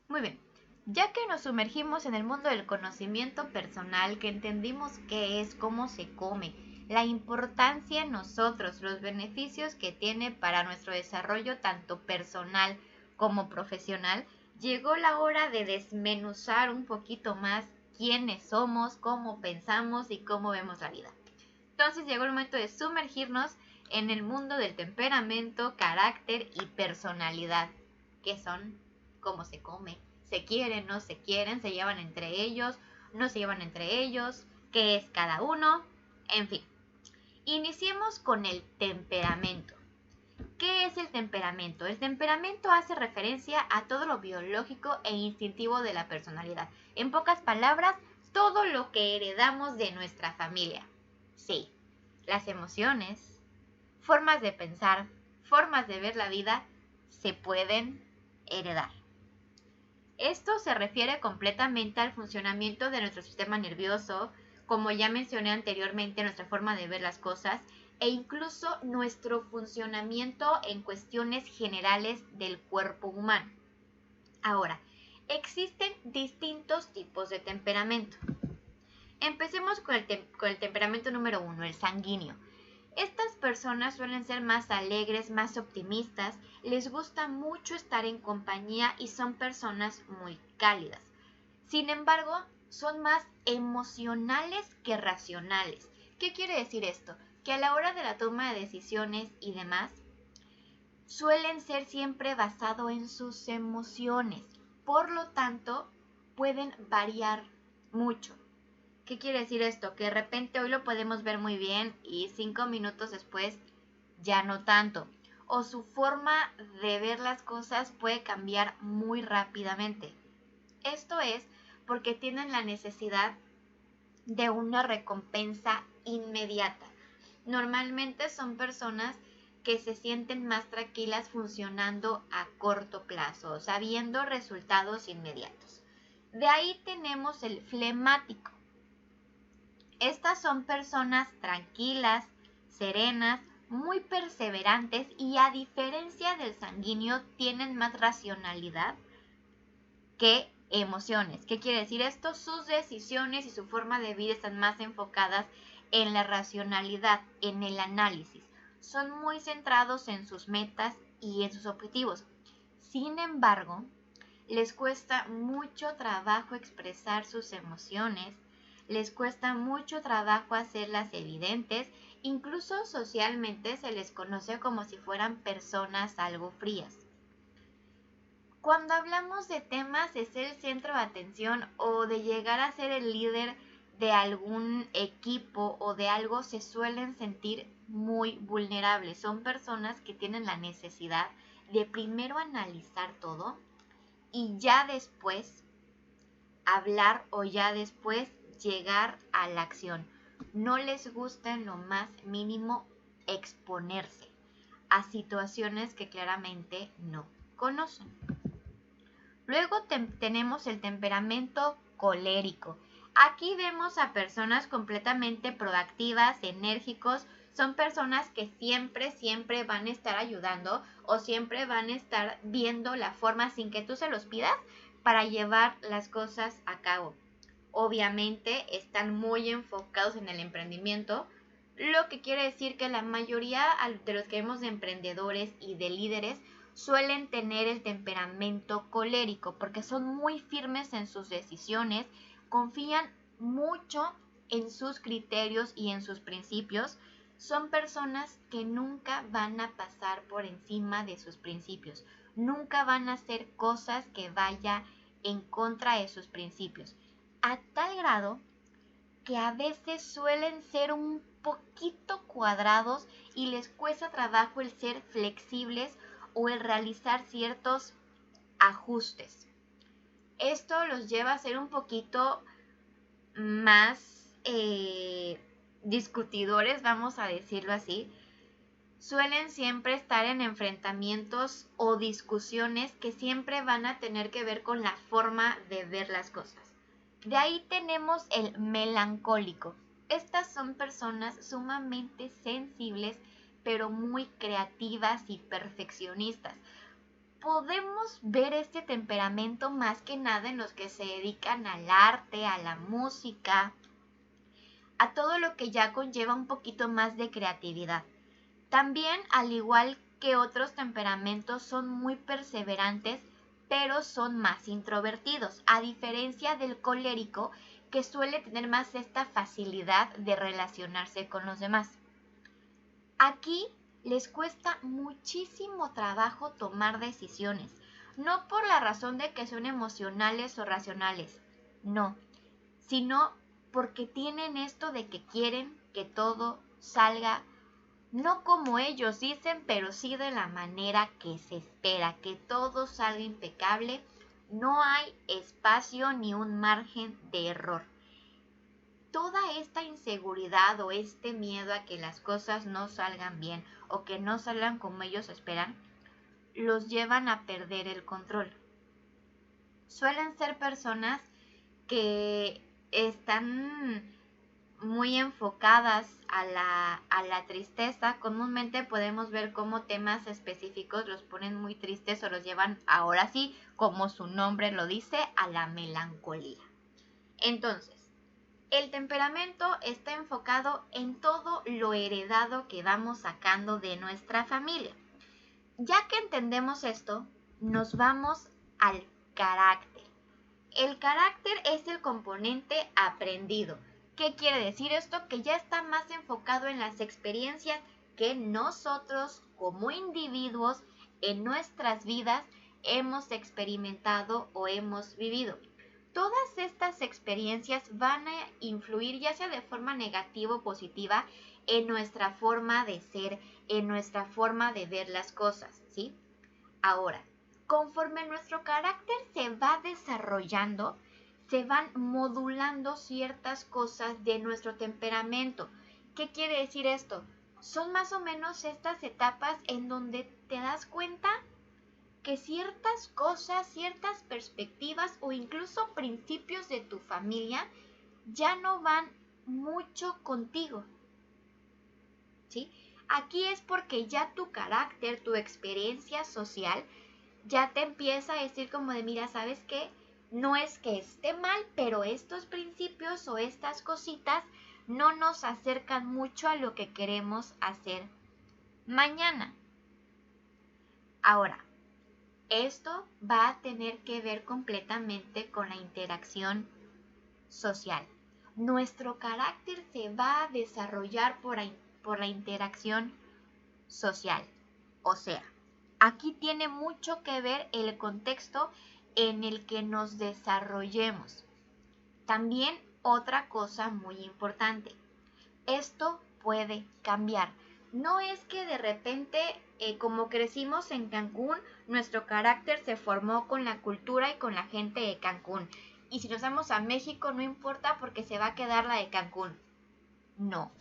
Muy bien. Ya que nos sumergimos en el mundo del conocimiento personal, que entendimos qué es, cómo se come, la importancia en nosotros, los beneficios que tiene para nuestro desarrollo tanto personal como profesional, llegó la hora de desmenuzar un poquito más quiénes somos, cómo pensamos y cómo vemos la vida. Entonces llegó el momento de sumergirnos en el mundo del temperamento, carácter y personalidad. ¿Qué son? ¿Cómo se come? ¿Se quieren? ¿No se quieren? ¿Se llevan entre ellos? ¿No se llevan entre ellos? ¿Qué es cada uno? En fin, iniciemos con el temperamento. ¿Qué es el temperamento? El temperamento hace referencia a todo lo biológico e instintivo de la personalidad. En pocas palabras, todo lo que heredamos de nuestra familia. Sí, las emociones, formas de pensar, formas de ver la vida se pueden heredar. Esto se refiere completamente al funcionamiento de nuestro sistema nervioso, como ya mencioné anteriormente, nuestra forma de ver las cosas e incluso nuestro funcionamiento en cuestiones generales del cuerpo humano. Ahora, existen distintos tipos de temperamento. Empecemos con el temperamento número 1, el sanguíneo. Estas personas suelen ser más alegres, más optimistas, les gusta mucho estar en compañía y son personas muy cálidas. Sin embargo, son más emocionales que racionales. ¿Qué quiere decir esto? Que a la hora de la toma de decisiones y demás, suelen ser siempre basado en sus emociones. Por lo tanto, pueden variar mucho. ¿Qué quiere decir esto? Que de repente hoy lo podemos ver muy bien y 5 minutos después ya no tanto. O su forma de ver las cosas puede cambiar muy rápidamente. Esto es porque tienen la necesidad de una recompensa inmediata. Normalmente son personas que se sienten más tranquilas funcionando a corto plazo, o sea, viendo resultados inmediatos. De ahí tenemos el flemático. Estas son personas tranquilas, serenas, muy perseverantes y a diferencia del sanguíneo tienen más racionalidad que emociones. ¿Qué quiere decir esto? Sus decisiones y su forma de vida están más enfocadas en la racionalidad, en el análisis. Son muy centrados en sus metas y en sus objetivos. Sin embargo, les cuesta mucho trabajo expresar sus emociones, les cuesta mucho trabajo hacerlas evidentes, incluso socialmente se les conoce como si fueran personas algo frías. Cuando hablamos de temas de ser el centro de atención o de llegar a ser el líder de algún equipo o de algo, se suelen sentir muy vulnerables. Son personas que tienen la necesidad de primero analizar todo y ya después hablar o ya después llegar a la acción. No les gusta en lo más mínimo exponerse a situaciones que claramente no conocen. Luego tenemos el temperamento colérico. Aquí vemos a personas completamente proactivas, enérgicos. Son personas que siempre van a estar ayudando o siempre van a estar viendo la forma sin que tú se los pidas para llevar las cosas a cabo. Obviamente están muy enfocados en el emprendimiento, lo que quiere decir que la mayoría de los que vemos de emprendedores y de líderes suelen tener el temperamento colérico porque son muy firmes en sus decisiones, confían mucho en sus criterios y en sus principios. Son personas que nunca van a pasar por encima de sus principios, nunca van a hacer cosas que vayan en contra de sus principios, a tal grado que a veces suelen ser un poquito cuadrados y les cuesta trabajo el ser flexibles o el realizar ciertos ajustes. Esto los lleva a ser un poquito más discutidores, vamos a decirlo así. Suelen siempre estar en enfrentamientos o discusiones que siempre van a tener que ver con la forma de ver las cosas. De ahí tenemos el melancólico. Estas son personas sumamente sensibles, pero muy creativas y perfeccionistas. podemos ver este temperamento más que nada en los que se dedican al arte, a la música, a todo lo que ya conlleva un poquito más de creatividad. También, al igual que otros temperamentos, son muy perseverantes, pero son más introvertidos, a diferencia del colérico, que suele tener más esta facilidad de relacionarse con los demás. Aquí les cuesta muchísimo trabajo tomar decisiones, no por la razón de que son emocionales o racionales, no, sino porque tienen esto de que quieren que todo salga no como ellos dicen, pero sí de la manera que se espera, que todo salga impecable, no hay espacio ni un margen de error. Toda esta inseguridad o este miedo a que las cosas no salgan bien o que no salgan como ellos esperan, los llevan a perder el control. Suelen ser personas que están muy enfocadas a la tristeza. Comúnmente podemos ver cómo temas específicos los ponen muy tristes o los llevan, ahora sí, como su nombre lo dice, a la melancolía. Entonces, el temperamento está enfocado en todo lo heredado que vamos sacando de nuestra familia. Ya que entendemos esto, nos vamos al carácter. El carácter es el componente aprendido. ¿Qué quiere decir esto? Que ya está más enfocado en las experiencias que nosotros como individuos en nuestras vidas hemos experimentado o hemos vivido. Todas estas experiencias van a influir, ya sea de forma negativa o positiva, en nuestra forma de ser, en nuestra forma de ver las cosas, ¿sí? Ahora, conforme nuestro carácter se va desarrollando, se van modulando ciertas cosas de nuestro temperamento. ¿Qué quiere decir esto? Son más o menos estas etapas en donde te das cuenta que ciertas cosas, ciertas perspectivas o incluso principios de tu familia ya no van mucho contigo, ¿sí? Aquí es porque ya tu carácter, tu experiencia social, ya te empieza a decir como de, mira, ¿sabes qué? No es que esté mal, pero estos principios o estas cositas no nos acercan mucho a lo que queremos hacer mañana. Ahora, esto va a tener que ver completamente con la interacción social. Nuestro carácter se va a desarrollar por la interacción social. O sea, aquí tiene mucho que ver el contexto en el que nos desarrollemos. También otra cosa muy importante, esto puede cambiar. No es que de repente, como crecimos en Cancún, nuestro carácter se formó con la cultura y con la gente de Cancún. Y si nos vamos a México, no importa porque se va a quedar la de Cancún. No.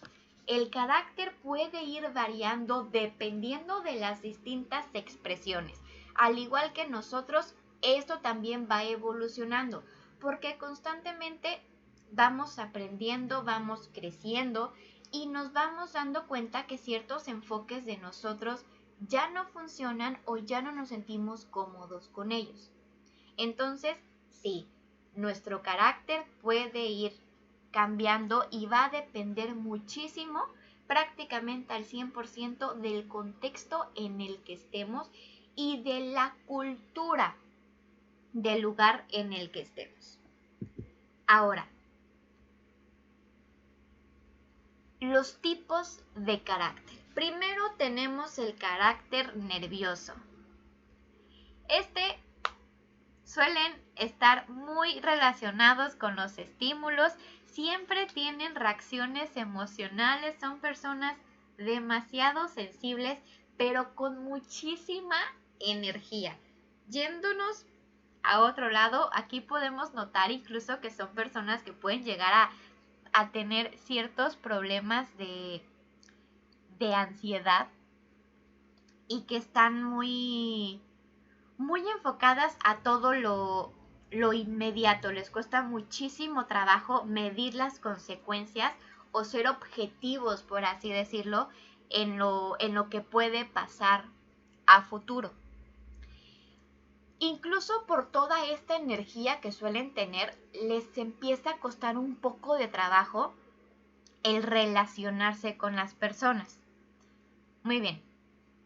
El carácter puede ir variando dependiendo de las distintas expresiones. Al igual que nosotros, esto también va evolucionando, porque constantemente vamos aprendiendo, vamos creciendo y nos vamos dando cuenta que ciertos enfoques de nosotros ya no funcionan o ya no nos sentimos cómodos con ellos. Entonces, sí, nuestro carácter puede ir cambiando y va a depender muchísimo, prácticamente al 100% del contexto en el que estemos y de la cultura del lugar en el que estemos. Ahora, los tipos de carácter. Primero tenemos el carácter nervioso. Suelen estar muy relacionados con los estímulos, siempre tienen reacciones emocionales, son personas demasiado sensibles, pero con muchísima energía. Yéndonos a otro lado, aquí podemos notar incluso que son personas que pueden llegar a tener ciertos problemas de ansiedad y que están muy enfocadas a todo lo inmediato. Les cuesta muchísimo trabajo medir las consecuencias o ser objetivos, por así decirlo, en lo que puede pasar a futuro. Incluso por toda esta energía que suelen tener, les empieza a costar un poco de trabajo el relacionarse con las personas. Muy bien,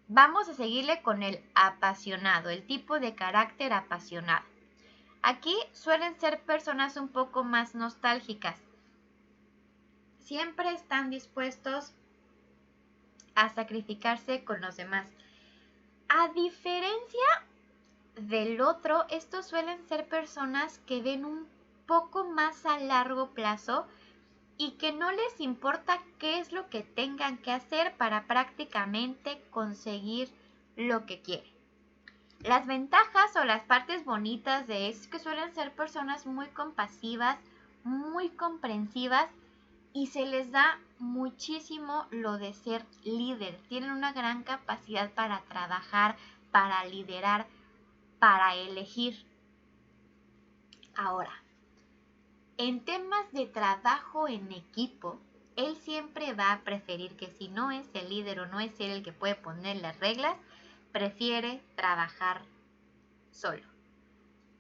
vamos a seguirle con el apasionado, el tipo de carácter apasionado. Aquí suelen ser personas un poco más nostálgicas. Siempre están dispuestos a sacrificarse con los demás. A diferencia del otro, estos suelen ser personas que ven un poco más a largo plazo y que no les importa qué es lo que tengan que hacer para prácticamente conseguir lo que quieren. Las ventajas o las partes bonitas de eso es que suelen ser personas muy compasivas, muy comprensivas y se les da muchísimo lo de ser líder. Tienen una gran capacidad para trabajar, para liderar, para elegir. Ahora, en temas de trabajo en equipo, él siempre va a preferir que si no es el líder o no es él el que puede poner las reglas, prefiere trabajar solo.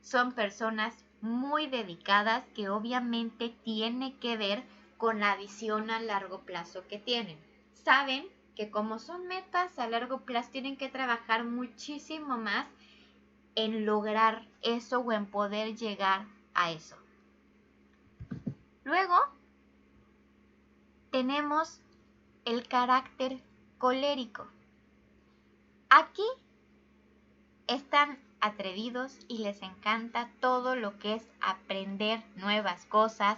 Son personas muy dedicadas que obviamente tiene que ver con la visión a largo plazo que tienen. Saben que como son metas a largo plazo tienen que trabajar muchísimo más en lograr eso o en poder llegar a eso. Luego tenemos el carácter colérico. Aquí están atrevidos y les encanta todo lo que es aprender nuevas cosas,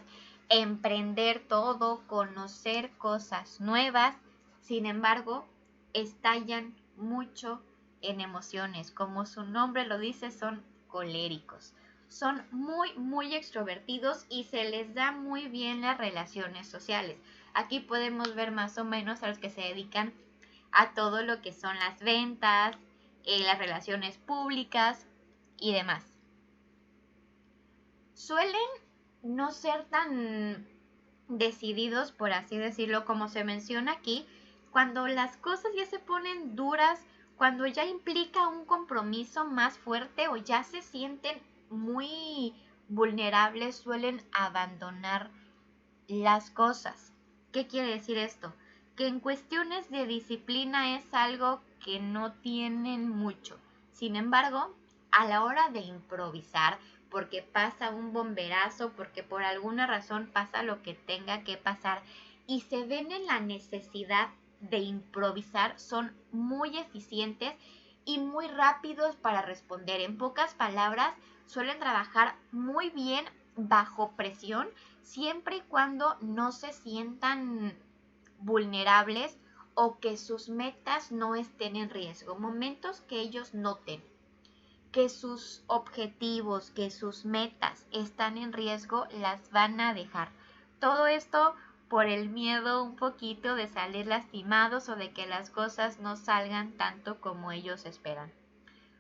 emprender todo, conocer cosas nuevas. Sin embargo, estallan mucho en emociones. Como su nombre lo dice, son coléricos. Son muy extrovertidos y se les da muy bien las relaciones sociales. Aquí podemos ver más o menos a los que se dedican a todo lo que son las ventas, las relaciones públicas y demás. Suelen no ser tan decididos, por así decirlo, como se menciona aquí, cuando las cosas ya se ponen duras, cuando ya implica un compromiso más fuerte o ya se sienten muy vulnerables, suelen abandonar las cosas. ¿Qué quiere decir esto? Que en cuestiones de disciplina es algo que no tienen mucho. Sin embargo, a la hora de improvisar, porque pasa un bomberazo, porque por alguna razón pasa lo que tenga que pasar y se ven en la necesidad de improvisar, son muy eficientes y muy rápidos para responder. En pocas palabras, suelen trabajar muy bien bajo presión, siempre y cuando no se sientan vulnerables o que sus metas no estén en riesgo. Momentos que ellos noten que sus objetivos, que sus metas están en riesgo, las van a dejar. Todo esto por el miedo un poquito de salir lastimados o de que las cosas no salgan tanto como ellos esperan.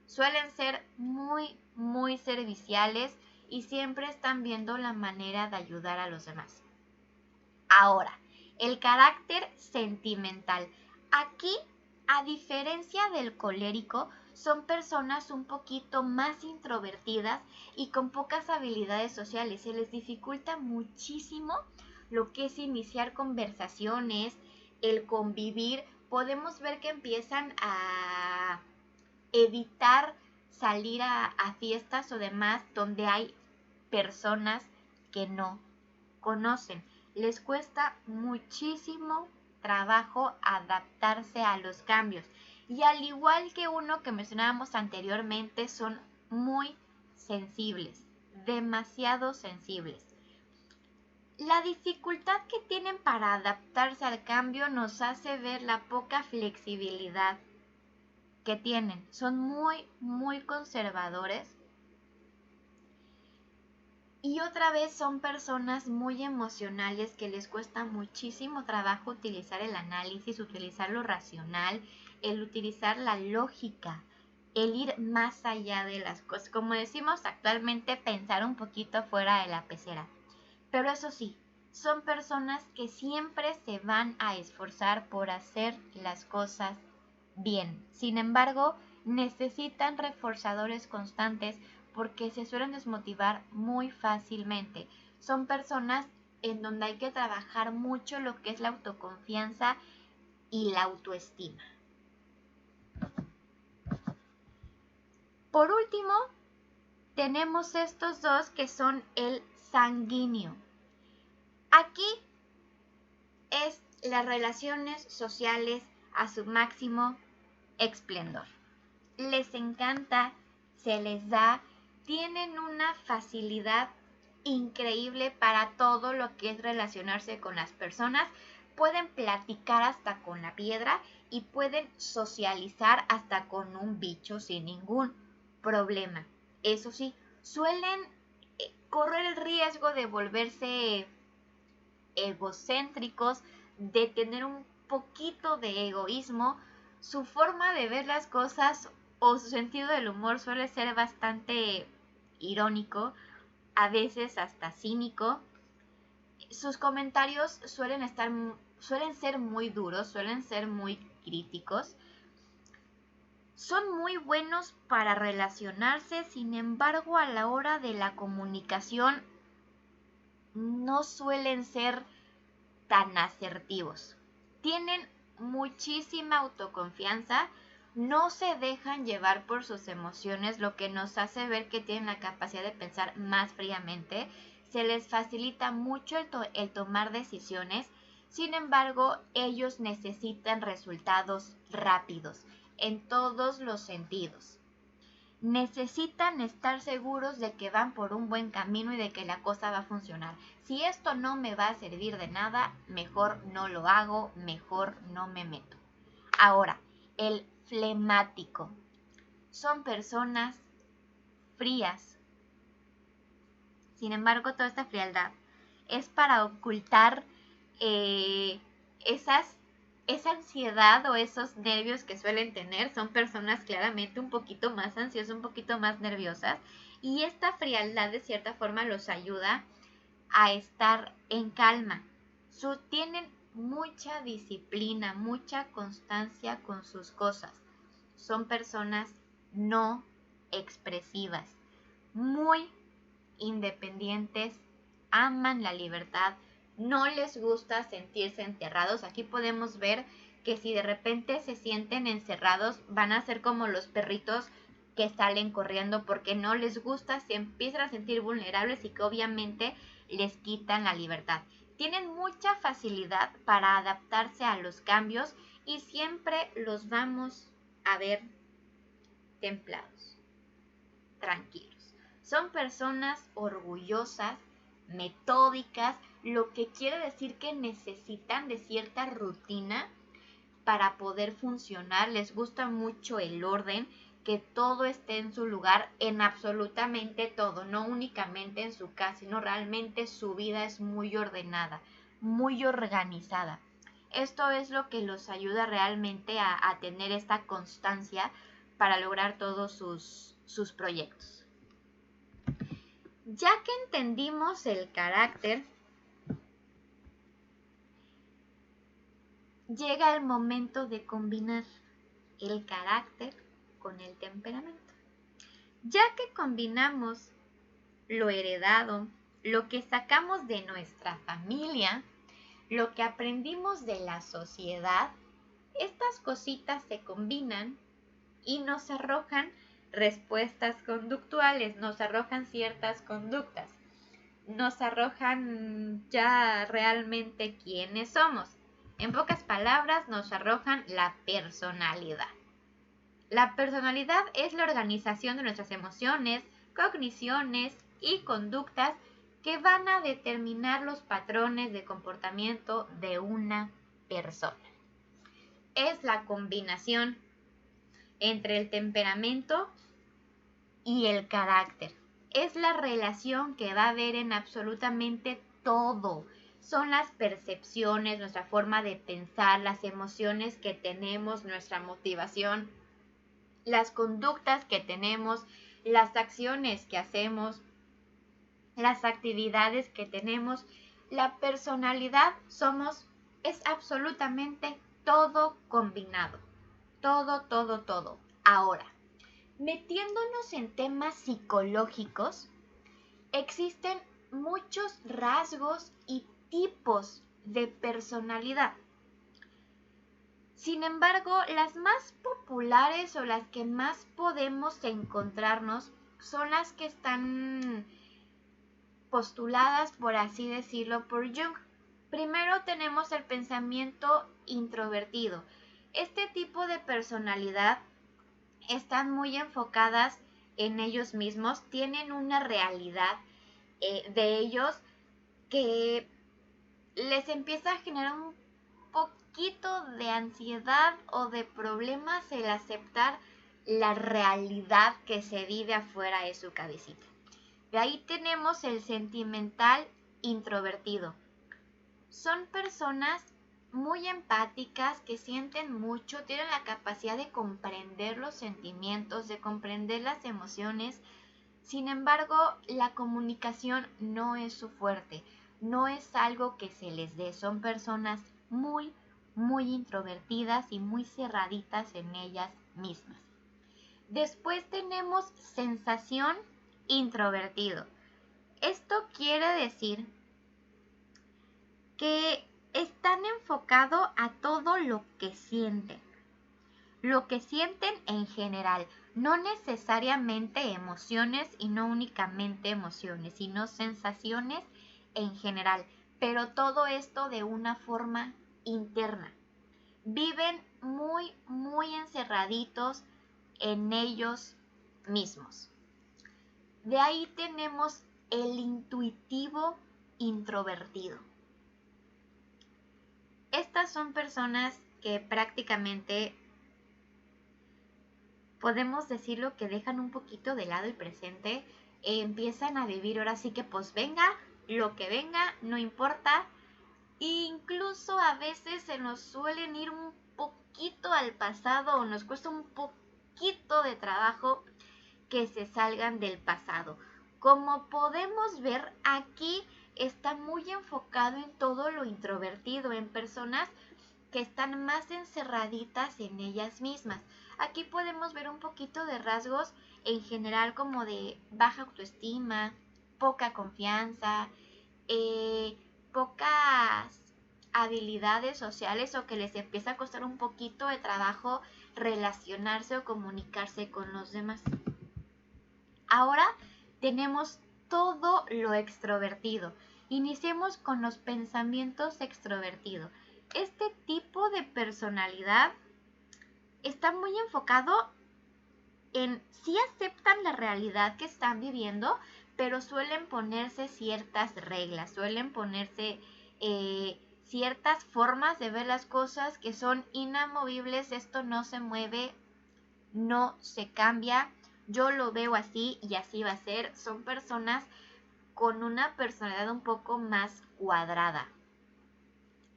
Suelen ser muy serviciales y siempre están viendo la manera de ayudar a los demás. Ahora, el carácter sentimental. Aquí, a diferencia del colérico, son personas un poquito más introvertidas y con pocas habilidades sociales. Se les dificulta muchísimo lo que es iniciar conversaciones, el convivir. Podemos ver que empiezan a evitar salir a fiestas o demás donde hay personas que no conocen. Les cuesta muchísimo trabajo adaptarse a los cambios. Y al igual que uno que mencionábamos anteriormente, son muy sensibles, demasiado sensibles. La dificultad que tienen para adaptarse al cambio nos hace ver la poca flexibilidad que tienen. Son muy conservadores. Y otra vez son personas muy emocionales que les cuesta muchísimo trabajo utilizar el análisis, utilizar lo racional, el utilizar la lógica, el ir más allá de las cosas. Como decimos actualmente, pensar un poquito fuera de la pecera. Pero eso sí, son personas que siempre se van a esforzar por hacer las cosas bien. Sin embargo, necesitan reforzadores constantes porque se suelen desmotivar muy fácilmente. Son personas en donde hay que trabajar mucho lo que es la autoconfianza y la autoestima. Por último, tenemos estos dos que son el sanguíneo. Aquí es las relaciones sociales a su máximo esplendor. Les encanta, se les da, tienen una facilidad increíble para todo lo que es relacionarse con las personas. Pueden platicar hasta con la piedra y pueden socializar hasta con un bicho sin ningún problema. Eso sí, suelen correr el riesgo de volverse egocéntricos, de tener un poquito de egoísmo. Su forma de ver las cosas o su sentido del humor suele ser bastante irónico, a veces hasta cínico. Sus comentarios suelen ser muy duros, suelen ser muy críticos. Son muy buenos para relacionarse, sin embargo, a la hora de la comunicación no suelen ser tan asertivos. Tienen muchísima autoconfianza, no se dejan llevar por sus emociones, lo que nos hace ver que tienen la capacidad de pensar más fríamente. Se les facilita mucho el tomar decisiones. Sin embargo, ellos necesitan resultados rápidos en todos los sentidos. Necesitan estar seguros de que van por un buen camino y de que la cosa va a funcionar. Si esto no me va a servir de nada, mejor no lo hago, mejor no me meto. Ahora, el flemático. Son personas frías. Sin embargo, toda esta frialdad es para ocultar esa ansiedad o esos nervios que suelen tener. Son personas claramente un poquito más ansiosas, un poquito más nerviosas, y esta frialdad de cierta forma los ayuda a estar en calma. Tienen mucha disciplina, mucha constancia con sus cosas. Son personas no expresivas, muy independientes, aman la libertad, no les gusta sentirse encerrados. Aquí podemos ver que si de repente se sienten encerrados, van a ser como los perritos que salen corriendo porque no les gusta, se empiezan a sentir vulnerables y que obviamente les quitan la libertad. Tienen mucha facilidad para adaptarse a los cambios y siempre los vamos a ver templados, tranquilos. Son personas orgullosas, metódicas, lo que quiere decir que necesitan de cierta rutina para poder funcionar. Les gusta mucho el orden, que todo esté en su lugar, en absolutamente todo, no únicamente en su casa, sino realmente su vida es muy ordenada, muy organizada. Esto es lo que los ayuda realmente a tener esta constancia para lograr todos sus proyectos. Ya que entendimos el carácter, llega el momento de combinar el carácter con el temperamento. Ya que combinamos lo heredado, lo que sacamos de nuestra familia, lo que aprendimos de la sociedad, estas cositas se combinan y nos arrojan respuestas conductuales, nos arrojan ciertas conductas, nos arrojan ya realmente quiénes somos. En pocas palabras, nos arrojan la personalidad. La personalidad es la organización de nuestras emociones, cogniciones y conductas que van a determinar los patrones de comportamiento de una persona. Es la combinación entre el temperamento y el carácter. Es la relación que va a haber en absolutamente todo. Son las percepciones, nuestra forma de pensar, las emociones que tenemos, nuestra motivación, las conductas que tenemos, las acciones que hacemos, las actividades que tenemos. La personalidad es absolutamente todo combinado. Todo. Ahora, Metiéndonos en temas psicológicos, existen muchos rasgos y tipos de personalidad. Sin embargo, las más populares o las que más podemos encontrarnos son las que están postuladas, por así decirlo, por Jung. Primero tenemos el pensamiento introvertido. Este tipo de personalidad están muy enfocadas en ellos mismos, tienen una realidad de ellos que les empieza a generar un poquito de ansiedad o de problemas el aceptar la realidad que se vive afuera de su cabecita. De ahí tenemos el sentimental introvertido. Son personas muy empáticas que sienten mucho, tienen la capacidad de comprender los sentimientos, de comprender las emociones. Sin embargo, la comunicación no es su fuerte, no es algo que se les dé. Son personas muy, muy introvertidas y muy cerraditas en ellas mismas. Después tenemos sensación introvertido. Esto quiere decir que están enfocados a todo lo que sienten en general, no necesariamente emociones y no únicamente emociones, sino sensaciones en general, pero todo esto de una forma interna. Viven muy, muy encerraditos en ellos mismos. De ahí tenemos el intuitivo introvertido. Estas son personas que prácticamente podemos decirlo que dejan un poquito de lado el presente, empiezan a vivir ahora sí que pues venga, lo que venga, no importa. Incluso a veces se nos suelen ir un poquito al pasado o nos cuesta un poquito de trabajo que se salgan del pasado. Como podemos ver, aquí está muy enfocado en todo lo introvertido, en personas que están más encerraditas en ellas mismas. Aquí podemos ver un poquito de rasgos en general como de baja autoestima, poca confianza, pocas habilidades sociales o que les empieza a costar un poquito de trabajo relacionarse o comunicarse con los demás. Ahora tenemos todo lo extrovertido. Iniciemos con los pensamientos extrovertidos. Este tipo de personalidad está muy enfocado en sí aceptan la realidad que están viviendo, pero suelen ponerse ciertas reglas, suelen ponerse ciertas formas de ver las cosas que son inamovibles. Esto no se mueve, no se cambia, yo lo veo así y así va a ser. Son personas con una personalidad un poco más cuadrada.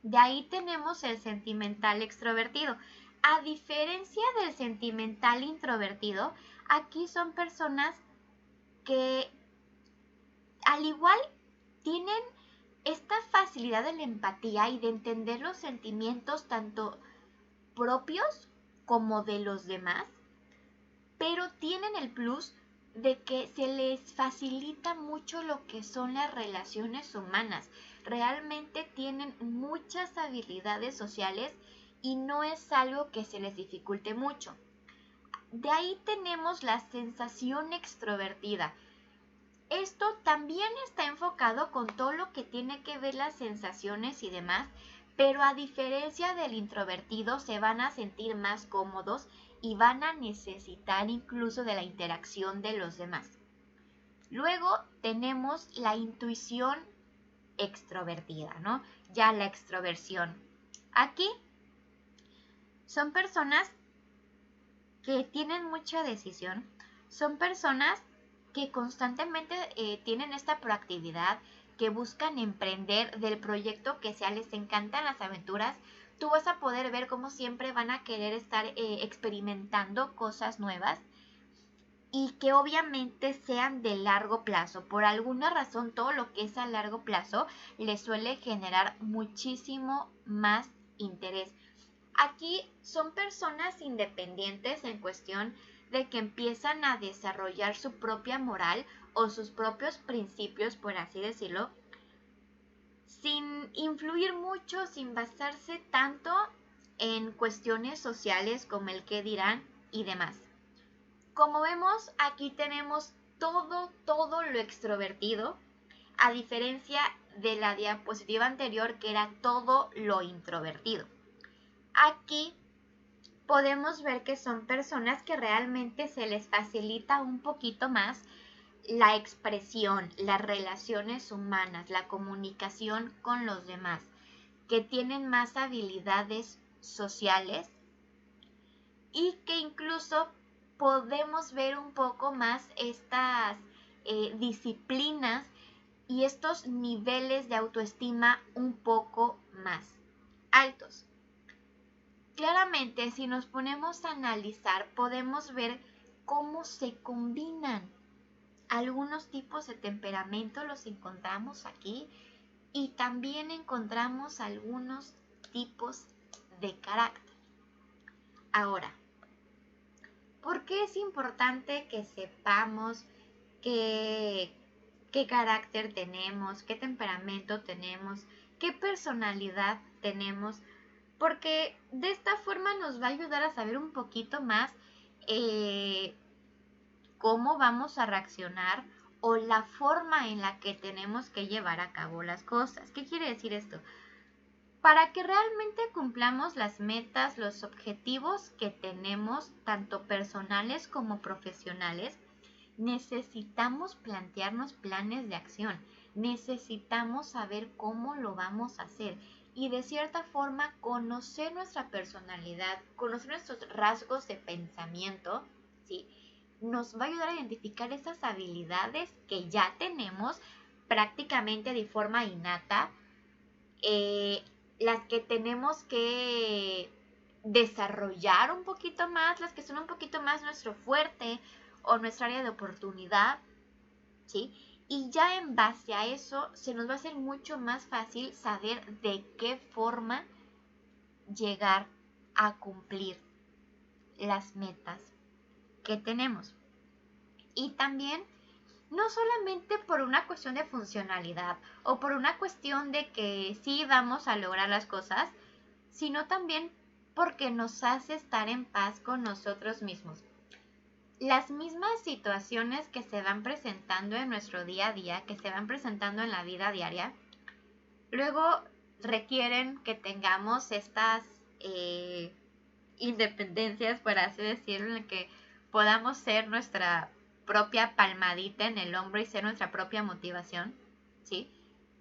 De ahí tenemos el sentimental extrovertido. A diferencia del sentimental introvertido, aquí son personas que al igual tienen esta facilidad de la empatía y de entender los sentimientos tanto propios como de los demás, pero tienen el plus de que se les facilita mucho lo que son las relaciones humanas. Realmente tienen muchas habilidades sociales y no es algo que se les dificulte mucho. De ahí tenemos la sensación extrovertida. Esto también está enfocado con todo lo que tiene que ver las sensaciones y demás, pero a diferencia del introvertido se van a sentir más cómodos y van a necesitar incluso de la interacción de los demás. Luego tenemos la intuición extrovertida, ¿no? Ya la extroversión. Aquí son personas que tienen mucha decisión, son personas que constantemente tienen esta proactividad, que buscan emprender del proyecto que sea, les encantan las aventuras. Tú vas a poder ver cómo siempre van a querer estar experimentando cosas nuevas y que obviamente sean de largo plazo. Por alguna razón, todo lo que es a largo plazo les suele generar muchísimo más interés. Aquí son personas independientes en cuestión de que empiezan a desarrollar su propia moral o sus propios principios, por así decirlo, sin influir mucho, sin basarse tanto en cuestiones sociales como el qué dirán y demás. Como vemos, aquí tenemos todo lo extrovertido, a diferencia de la diapositiva anterior que era todo lo introvertido. Aquí podemos ver que son personas que realmente se les facilita un poquito más la expresión, las relaciones humanas, la comunicación con los demás, que tienen más habilidades sociales y que incluso podemos ver un poco más estas disciplinas y estos niveles de autoestima un poco más altos. Claramente, si nos ponemos a analizar, podemos ver cómo se combinan algunos tipos de temperamento, los encontramos aquí, y también encontramos algunos tipos de carácter. Ahora, ¿por qué es importante que sepamos qué carácter tenemos, qué temperamento tenemos, qué personalidad tenemos? Porque de esta forma nos va a ayudar a saber un poquito más cómo vamos a reaccionar o la forma en la que tenemos que llevar a cabo las cosas. ¿Qué quiere decir esto? Para que realmente cumplamos las metas, los objetivos que tenemos, tanto personales como profesionales, necesitamos plantearnos planes de acción, necesitamos saber cómo lo vamos a hacer y de cierta forma conocer nuestra personalidad, conocer nuestros rasgos de pensamiento, ¿sí? Nos va a ayudar a identificar esas habilidades que ya tenemos prácticamente de forma innata, las que tenemos que desarrollar un poquito más, las que son un poquito más nuestro fuerte o nuestra área de oportunidad, ¿sí? Y ya en base a eso se nos va a hacer mucho más fácil saber de qué forma llegar a cumplir las metas que tenemos. Y también no solamente por una cuestión de funcionalidad o por una cuestión de que sí vamos a lograr las cosas, sino también porque nos hace estar en paz con nosotros mismos. Las mismas situaciones que se van presentando en nuestro día a día, que se van presentando en la vida diaria, luego requieren que tengamos estas independencias, por así decirlo, en que podamos ser nuestra propia palmadita en el hombro y ser nuestra propia motivación, ¿sí?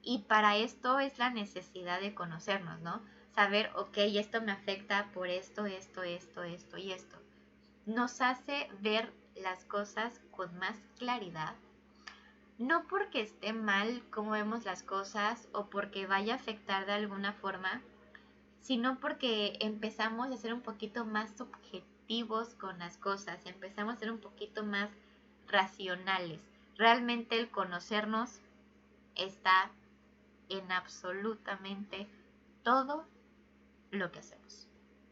Y para esto es la necesidad de conocernos, ¿no? Saber, ok, esto me afecta por esto y esto. Nos hace ver las cosas con más claridad, no porque esté mal cómo vemos las cosas o porque vaya a afectar de alguna forma, sino porque empezamos a ser un poquito más objetivos con las cosas, empezamos a ser un poquito más racionales. Realmente el conocernos está en absolutamente todo lo que hacemos.